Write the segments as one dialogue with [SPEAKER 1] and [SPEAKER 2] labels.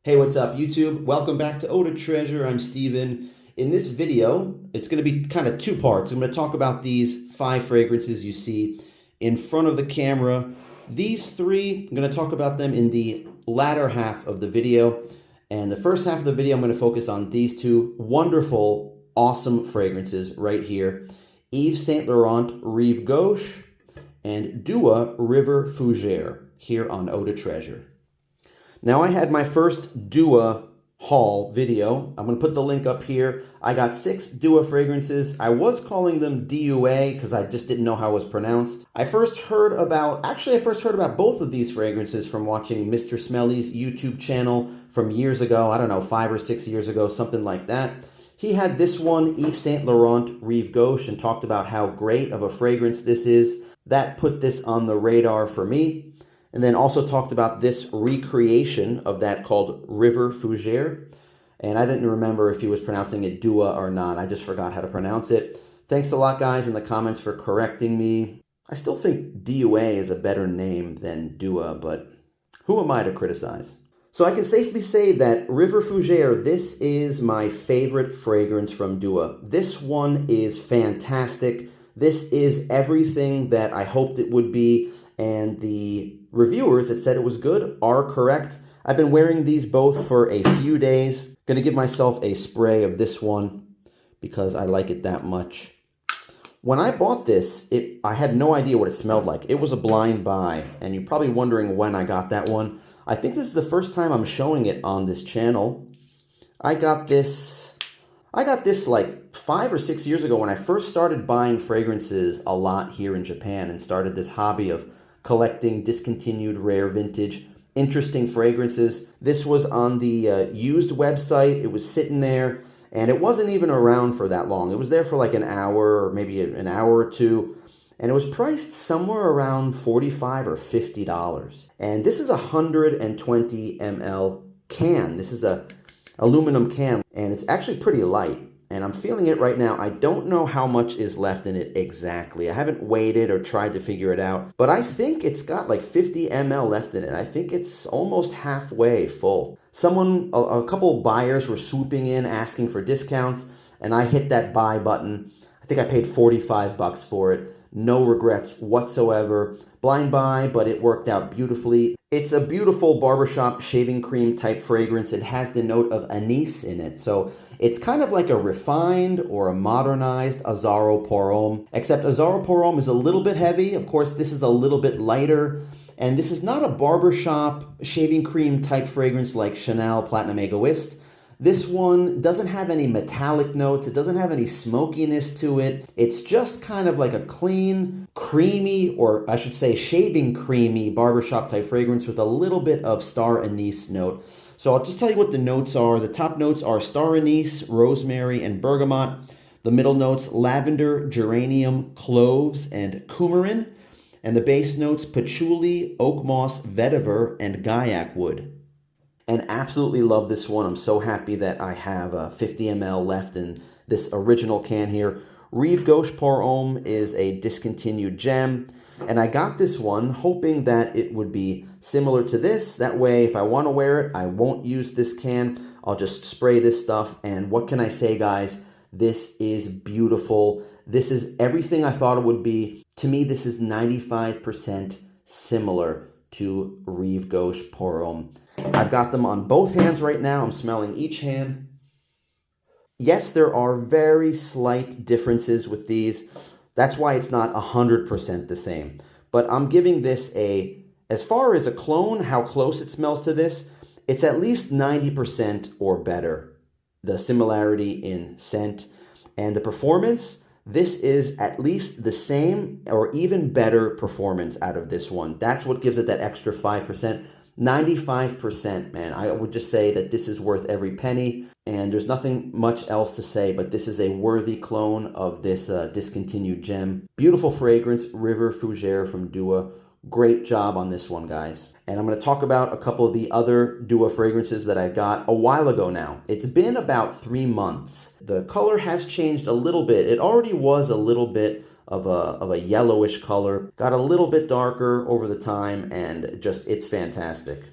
[SPEAKER 1] Hey, what's up, YouTube? Welcome back to Eau de Treasure. I'm Steven. In this video, it's going to be kind of two parts. I'm going to talk about these 5 fragrances you see in front of the camera. These 3, I'm going to talk about them in the latter half of the video. And the first half of the video, I'm going to focus on these 2 wonderful, awesome fragrances right here. Yves Saint Laurent Rive Gauche and Dua River Fougere here on Eau de Treasure. Now, I had my first Dua haul video. I'm going to put the link up here. I got 6 Dua fragrances. I was calling them DUA because I just didn't know how it was pronounced. I first heard about both of these fragrances from watching Mr. Smelly's YouTube channel from years ago. I don't know, 5 or 6 years ago, something like that. He had this one, Yves Saint Laurent Rive Gauche, and talked about how great of a fragrance this is. That put this on the radar for me. And then also talked about this recreation of that called River Fougere. And I didn't remember if he was pronouncing it Dua or not. I just forgot how to pronounce it. Thanks a lot, guys, in the comments for correcting me. I still think DUA is a better name than Dua, but who am I to criticize? So I can safely say that River Fougere, this is my favorite fragrance from Dua. This one is fantastic. This is everything that I hoped it would be, and the reviewers that said it was good are correct. I've been wearing these both for a few days. Going to give myself a spray of this one because I like it that much. When I bought this, I had no idea what it smelled like. It was a blind buy, and you're probably wondering when I got that one. I think this is the first time I'm showing it on this channel. I got this like 5 or 6 years ago when I first started buying fragrances a lot here in Japan and started this hobby of collecting discontinued, rare, vintage, interesting fragrances. This was on the used website. It was sitting there, and it wasn't even around for that long. It was there for like an hour or maybe an hour or two, and it was priced somewhere around $45 or $50. And this is a 120 ml can. This is a aluminum can, and it's actually pretty light. And I'm feeling it right now. I don't know how much is left in it exactly. I haven't weighed it or tried to figure it out, but I think it's got like 50 ml left in it. I think it's almost halfway full. A couple buyers were swooping in asking for discounts, and I hit that buy button. I think I paid 45 bucks for it. No regrets whatsoever. Blind buy, but it worked out beautifully. It's a beautiful barbershop shaving cream type fragrance. It has the note of anise in it. So it's kind of like a refined or a modernized azzaro pour homme, except azzaro pour homme is a little bit heavy. Of course, this is a little bit lighter. And this is not a barbershop shaving cream type fragrance like Chanel Platinum Egoist. This one doesn't have any metallic notes. It doesn't have any smokiness to it. It's just kind of like a clean, creamy, or I should say shaving creamy barbershop type fragrance with a little bit of star anise note. So I'll just tell you what the notes are. The top notes are star anise, rosemary, and bergamot. The middle notes, lavender, geranium, cloves, and coumarin. And the base notes, patchouli, oak moss, vetiver, and gaiac wood. And absolutely love this one. I'm so happy that I have 50 ml left in this original can here. Rive Gauche Pour Homme is a discontinued gem, and I got this one hoping that it would be similar to this. That way, if I want to wear it, I won't use this can. I'll just spray this stuff, and what can I say, guys? This is beautiful. This is everything I thought it would be. To me, this is 95% similar to Rive Gauche Pour Homme. I've got them on both hands right now. I'm smelling each hand. Yes, there are very slight differences with these. That's why it's not 100% the same. But I'm giving this as far as a clone, how close it smells to this, it's at least 90% or better. The similarity in scent and the performance, this is at least the same or even better performance out of this one. That's what gives it that extra 5%. 95%, man. I would just say that this is worth every penny, and there's nothing much else to say, but this is a worthy clone of this discontinued gem. Beautiful fragrance, River Fougere from Dua. Great job on this one, guys. And I'm going to talk about a couple of the other Dua fragrances that I got a while ago now. It's been about 3 months. The color has changed a little bit. It already was a little bit of a yellowish color. Got a little bit darker over the time, and just, it's fantastic.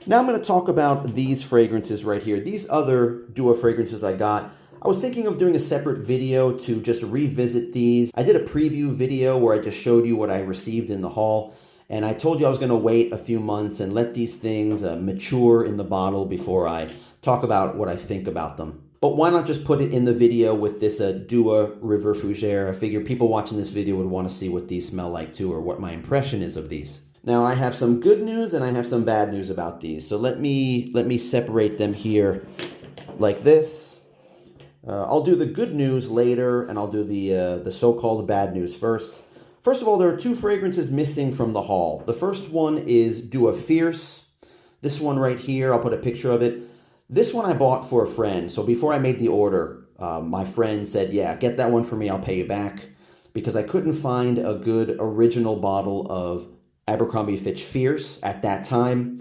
[SPEAKER 1] Now I'm going to talk about these fragrances right here. These other Dua fragrances I got. I was thinking of doing a separate video to just revisit these. I did a preview video where I just showed you what I received in the haul. And I told you I was going to wait a few months and let these things mature in the bottle before I talk about what I think about them. But why not just put it in the video with this Dua River Fougere? I figured people watching this video would want to see what these smell like too, or what my impression is of these. Now I have some good news and I have some bad news about these. So let me separate them here like this. I'll do the good news later, and I'll do the so-called bad news first. First of all, there are two fragrances missing from the haul. The first one is Dua Fierce. This one right here, I'll put a picture of it. This one I bought for a friend. So before I made the order, my friend said, yeah, get that one for me, I'll pay you back. Because I couldn't find a good original bottle of Abercrombie & Fitch Fierce at that time.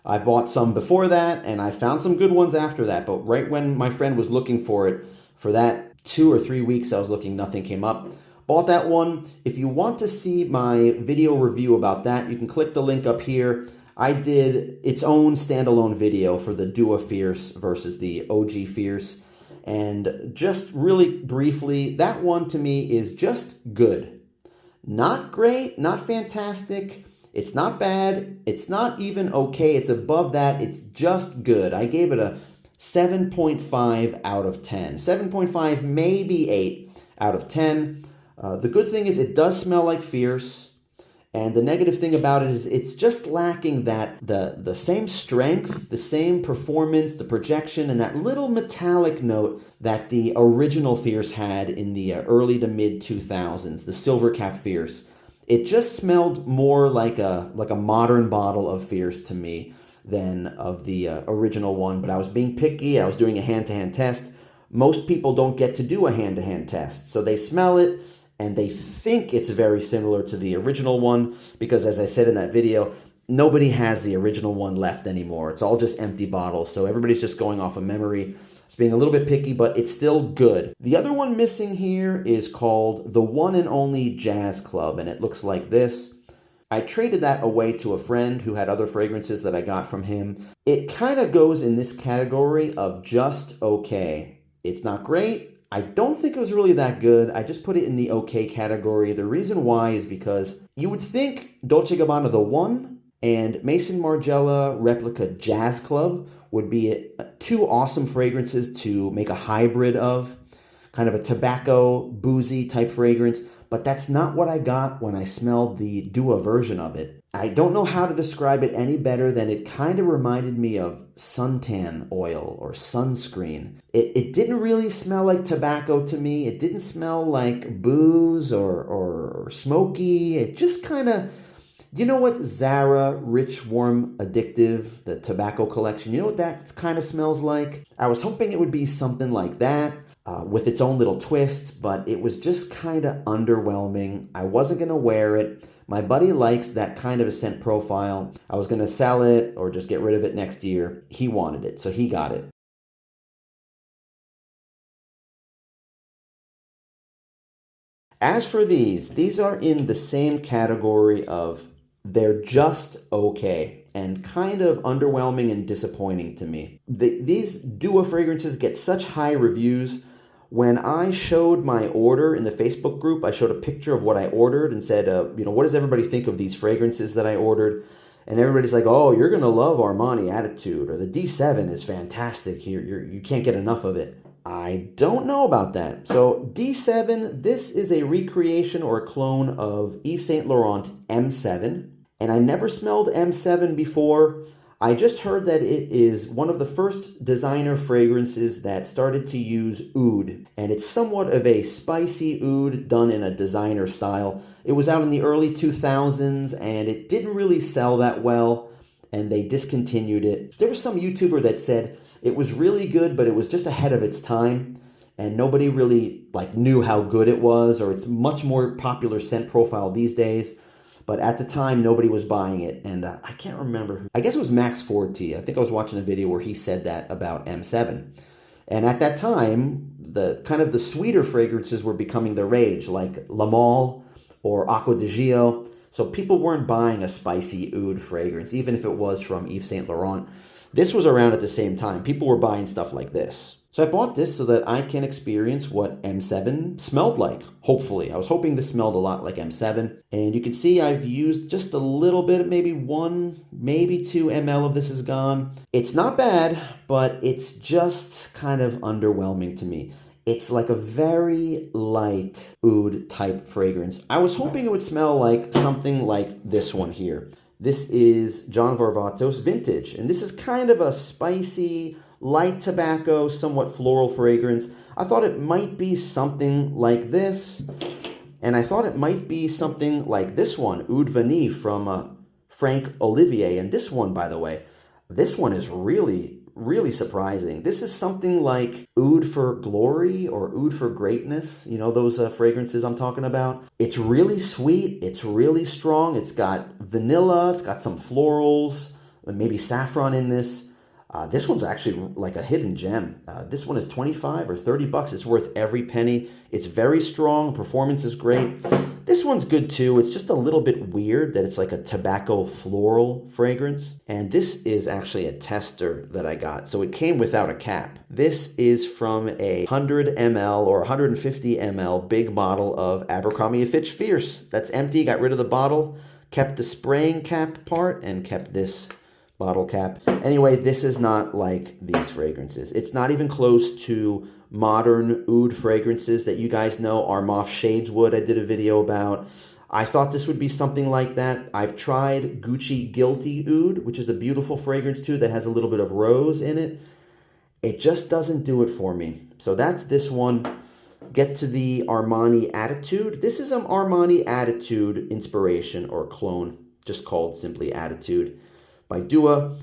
[SPEAKER 1] I bought some before that, and I found some good ones after that. But right when my friend was looking for it, for that 2 or 3 weeks I was looking, nothing came up. Bought that one. If you want to see my video review about that, you can click the link up here. I did its own standalone video for the Dua Fierce versus the OG Fierce. And just really briefly, that one to me is just good. Not great, not fantastic. It's not bad. It's not even okay. It's above that. It's just good. I gave it a 7.5 out of 10. 7.5, maybe 8 out of 10. The good thing is it does smell like Fierce. And the negative thing about it is it's just lacking that the same strength, the same performance, the projection, and that little metallic note that the original Fierce had in the early to mid 2000s, the silver cap Fierce. It just smelled more like a modern bottle of Fierce to me than of the original one. But I was being picky. I was doing a hand-to-hand test. Most people don't get to do a hand-to-hand test. So they smell it and they think it's very similar to the original one because, as I said in that video, nobody has the original one left anymore. It's all just empty bottles. So everybody's just going off of memory. It's being a little bit picky, but it's still good. The other one missing here is called the One and Only Jazz Club, and it looks like this. I traded that away to a friend who had other fragrances that I got from him. It kind of goes in this category of just okay. It's not great. I don't think it was really that good. I just put it in the okay category. The reason why is because you would think Dolce & Gabbana The One and Maison Margiela Replica Jazz Club would be two awesome fragrances to make a hybrid of, kind of a tobacco, boozy type fragrance, but that's not what I got when I smelled the Dua version of it. I don't know how to describe it any better than it kind of reminded me of suntan oil or sunscreen. It didn't really smell like tobacco to me. It didn't smell like booze or smoky. It just kind of... You know what Zara Rich Warm Addictive, the tobacco collection, you know what that kind of smells like? I was hoping it would be something like that with its own little twist, but it was just kind of underwhelming. I wasn't going to wear it. My buddy likes that kind of a scent profile. I was going to sell it or just get rid of it next year. He wanted it, so he got it. As for these are in the same category of they're just okay and kind of underwhelming and disappointing to me. These Dua fragrances get such high reviews. When I showed my order in the Facebook group, I showed a picture of what I ordered and said, what does everybody think of these fragrances that I ordered? And everybody's like, oh, you're going to love Armani Attitude, or the D7 is fantastic. You can't get enough of it. I don't know about that. So D7, this is a recreation or a clone of Yves Saint Laurent M7. And I never smelled M7 before. I just heard that it is one of the first designer fragrances that started to use oud. And it's somewhat of a spicy oud done in a designer style. It was out in the early 2000s and it didn't really sell that well. And they discontinued it. There was some YouTuber that said it was really good, but it was just ahead of its time. And nobody really knew how good it was, or it's much more popular scent profile these days. But at the time, nobody was buying it. And I can't remember. I guess it was Max Forti. I think I was watching a video where he said that about M7. And at that time, the sweeter fragrances were becoming the rage, like La Mole or Acqua di Gio. So people weren't buying a spicy oud fragrance, even if it was from Yves Saint Laurent. This was around at the same time. People were buying stuff like this. So I bought this so that I can experience what M7 smelled like, hopefully. I was hoping this smelled a lot like M7. And you can see I've used just a little bit, maybe 1, maybe 2 ml of this is gone. It's not bad, but it's just kind of underwhelming to me. It's like a very light oud type fragrance. I was hoping it would smell like something like this one here. This is John Varvatos Vintage, and this is kind of a spicy, light tobacco, somewhat floral fragrance. I thought it might be something like this, and I thought it might be something like this one, Oud Vanille from Frank Olivier. And this one, by the way, this one is really surprising. This is something like Oud for Glory or Oud for Greatness. You know those fragrances I'm talking about? It's really sweet. It's really strong. It's got vanilla. It's got some florals, maybe saffron in this. This one's actually like a hidden gem. This one is 25 or 30 bucks. It's worth every penny. It's very strong. Performance is great. This one's good too. It's just a little bit weird that it's like a tobacco floral fragrance. And this is actually a tester that I got. So it came without a cap. This is from a 100 ml or 150 ml big bottle of Abercrombie & Fitch Fierce. That's empty. Got rid of the bottle. Kept the spraying cap part and kept this bottle cap. Anyway, this is not like these fragrances. It's not even close to modern oud fragrances that you guys know. Armaf Shadeswood I did a video about. I thought this would be something like that. I've tried Gucci Guilty Oud, which is a beautiful fragrance too that has a little bit of rose in it. It just doesn't do it for me. So that's this one. Get to the Armani Attitude. This is an Armani Attitude inspiration or clone, just called simply Attitude by Dua.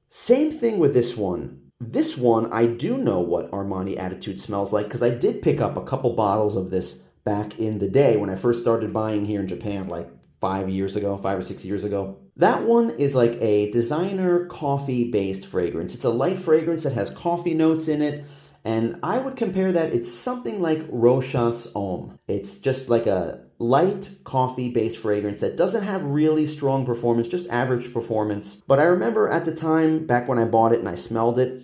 [SPEAKER 1] Same thing with this one. This one, I do know what Armani Attitude smells like because I did pick up a couple bottles of this back in the day when I first started buying here in Japan, like 5 or 6 years ago. That one is like a designer coffee-based fragrance. It's a light fragrance that has coffee notes in it, and I would compare that, it's something like Rochas Homme. It's just like a light coffee-based fragrance that doesn't have really strong performance, just average performance. But I remember at the time, back when I bought it and I smelled it,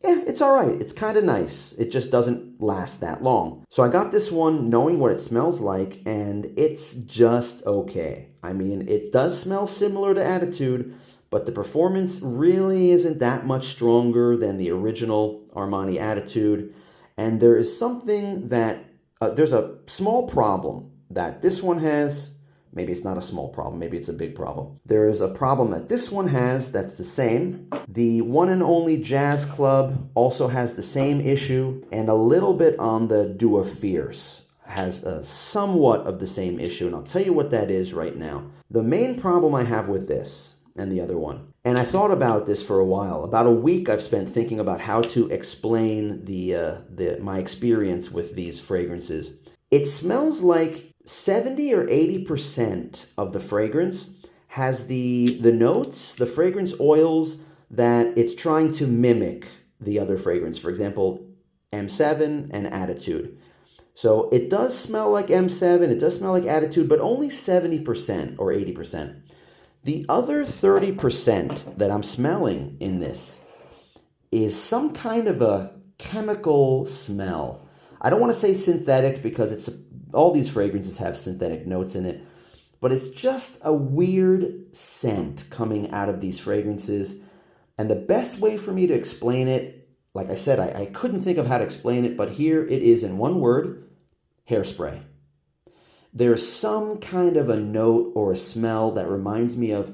[SPEAKER 1] yeah, it's all right. It's kind of nice. It just doesn't last that long. So I got this one knowing what it smells like, and it's just okay. I mean, it does smell similar to Attitude, but the performance really isn't that much stronger than the original Armani Attitude. And there is something that, there's a small problem that this one has. Maybe it's not a small problem, maybe it's a big problem. There is a problem that this one has that's the same. The one and only Jazz Club also has the same issue, and a little bit on the Dua Fierce has somewhat of the same issue, and I'll tell you what that is right now. The main problem I have with this and the other one, and I thought about this for a while, about a week I've spent thinking about how to explain my experience with these fragrances. It smells like 70 or 80% of the fragrance has the notes, the fragrance oils that it's trying to mimic the other fragrance. For example, M7 and Attitude. So it does smell like M7, it does smell like Attitude, but only 70% or 80%. The other 30% that I'm smelling in this is some kind of a chemical smell. I don't want to say synthetic because all these fragrances have synthetic notes in it, but it's just a weird scent coming out of these fragrances. And the best way for me to explain it, like I said, I couldn't think of how to explain it, but here it is in one word: hairspray. There's some kind of a note or a smell that reminds me of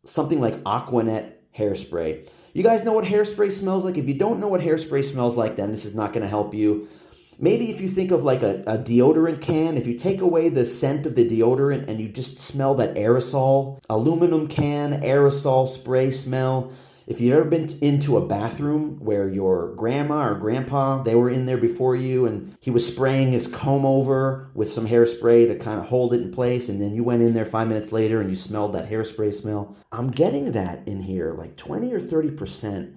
[SPEAKER 1] something like Aquanet hairspray. You guys know what hairspray smells like? If you don't know what hairspray smells like, then this is not going to help you. Maybe if you think of like a deodorant can, if you take away the scent of the deodorant and you just smell that aerosol, aluminum can, aerosol spray smell. If you've ever been into a bathroom where your grandma or grandpa, they were in there before you and he was spraying his comb over with some hairspray to kind of hold it in place, and then you went in there 5 minutes later and you smelled that hairspray smell. I'm getting that in here, like 20 or 30%.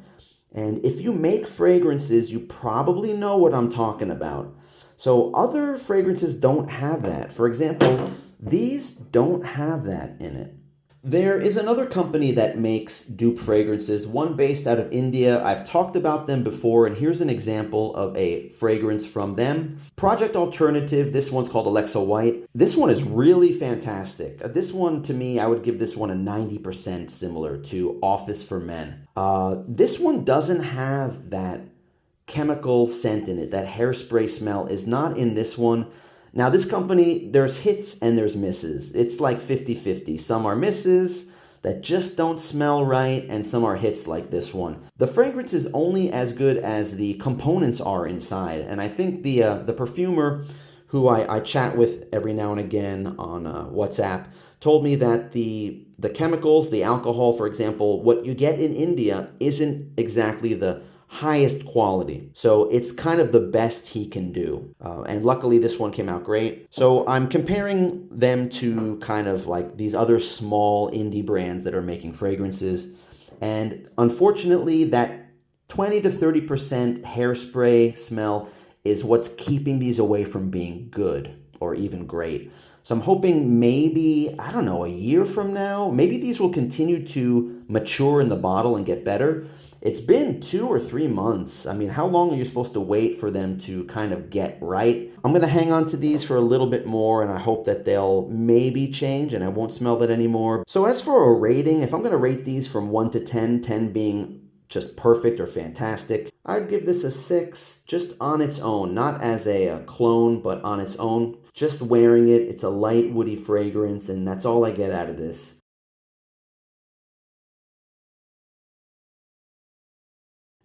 [SPEAKER 1] And if you make fragrances, you probably know what I'm talking about. So other fragrances don't have that. For example, These don't have that in it. There is another company that makes dupe fragrances, one based out of India. I've talked about them before, and here's an example of a fragrance from them. Project Alternative, this one's called Alexa White. This one is really fantastic. This one, to me, I would give this one a 90% similar to Office for Men. This one doesn't have that chemical scent in it. That hairspray smell is not in this one. Now, this company, there's hits and there's misses. It's like 50-50. Some are misses that just don't smell right, and some are hits like this one. The fragrance is only as good as the components are inside, and I think the perfumer, who I chat with every now and again on WhatsApp, told me that the chemicals, the alcohol, for example, what you get in India isn't exactly the highest quality. So it's kind of the best he can do. And luckily this one came out great. So I'm comparing them to kind of like these other small indie brands that are making fragrances. And unfortunately that 20 to 30% hairspray smell is what's keeping these away from being good or even great. So I'm hoping maybe, I don't know, a year from now, maybe these will continue to mature in the bottle and get better. It's been 2 or 3 months. I mean, how long are you supposed to wait for them to kind of get right? I'm going to hang on to these for a little bit more, and I hope that they'll maybe change and I won't smell that anymore. So as for a rating, if I'm going to rate these from 1 to 10, 10 being just perfect or fantastic, I'd give this a 6 just on its own, not as a clone, but on its own. Just wearing it, it's a light woody fragrance, and that's all I get out of this.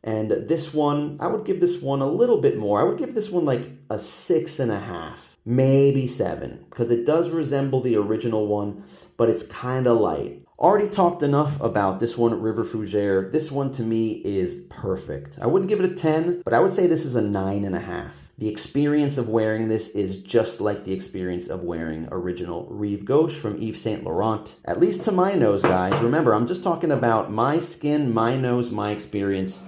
[SPEAKER 1] And this one, I would give this one a little bit more. I would give this one like a 6.5, maybe 7, because it does resemble the original one, but it's kind of light. Already talked enough about this one, River Fougere. This one to me is perfect. I wouldn't give it a 10, but I would say this is a 9.5. The experience of wearing this is just like the experience of wearing original Rive Gauche from Yves Saint Laurent. At least to my nose, guys. Remember, I'm just talking about my skin, my nose, my experience.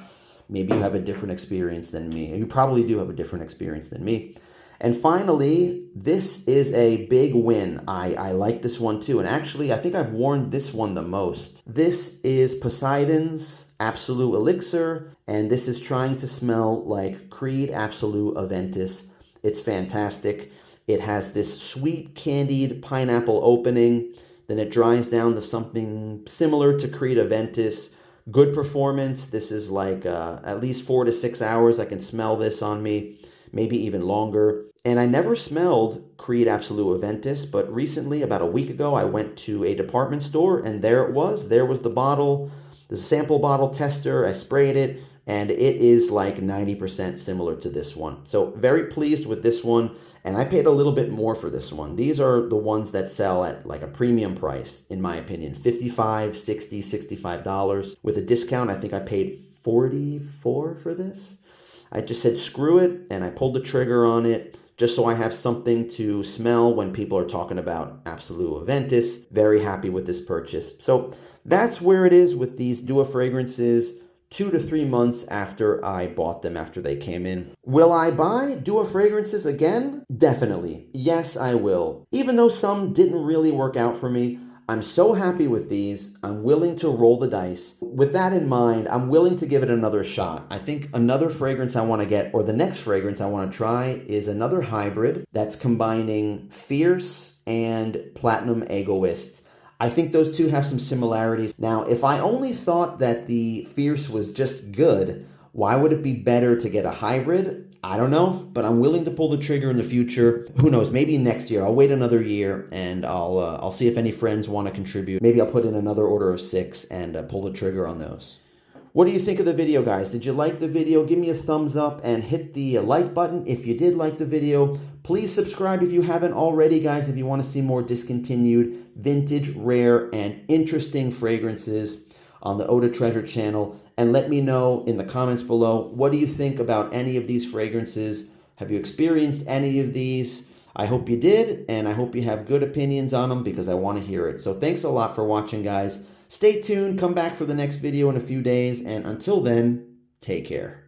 [SPEAKER 1] Maybe you have a different experience than me. You probably do have a different experience than me. And finally, this is a big win. I like this one too. And actually, I think I've worn this one the most. This is Poseidon's Absolu Elixir. And this is trying to smell like Creed Absolu Aventus. It's fantastic. It has this sweet candied pineapple opening. Then it dries down to something similar to Creed Aventus. Good performance. This is like at least 4 to 6 hours. I can smell this on me, maybe even longer. And I never smelled Creed Absolu Aventus, but recently, about a week ago, I went to a department store and there it was. There was the bottle, the sample bottle tester. I sprayed it and it is like 90% similar to this one. So very pleased with this one. And I paid a little bit more for this one. These are the ones that sell at like a premium price, in my opinion. $55, $60, $65. With a discount, I think I paid $44 for this. I just said screw it, and I pulled the trigger on it just so I have something to smell when people are talking about Absolu Aventus. Very happy with this purchase. So that's where it is with these Dua fragrances. 2 to 3 months after I bought them, after they came in. Will I buy Dua fragrances again? Definitely. Yes, I will. Even though some didn't really work out for me, I'm so happy with these. I'm willing to roll the dice. With that in mind, I'm willing to give it another shot. I think another fragrance I want to get, or the next fragrance I want to try, is another hybrid that's combining Fierce and Platinum Egoist. I think those two have some similarities. Now, if I only thought that the Fierce was just good, why would it be better to get a hybrid? I don't know, but I'm willing to pull the trigger in the future. Who knows, maybe next year. I'll wait another year and I'll see if any friends want to contribute. Maybe I'll put in another order of 6 and pull the trigger on those. What do you think of the video, guys? Did you like the video? Give me a thumbs up and hit the like button if you did like the video. Please subscribe if you haven't already, guys, if you want to see more discontinued, vintage, rare, and interesting fragrances on the Eau de Treasure channel. And let me know in the comments below, what do you think about any of these fragrances? Have you experienced any of these? I hope you did, and I hope you have good opinions on them because I want to hear it. So thanks a lot for watching, guys. Stay tuned, come back for the next video in a few days, and until then, take care.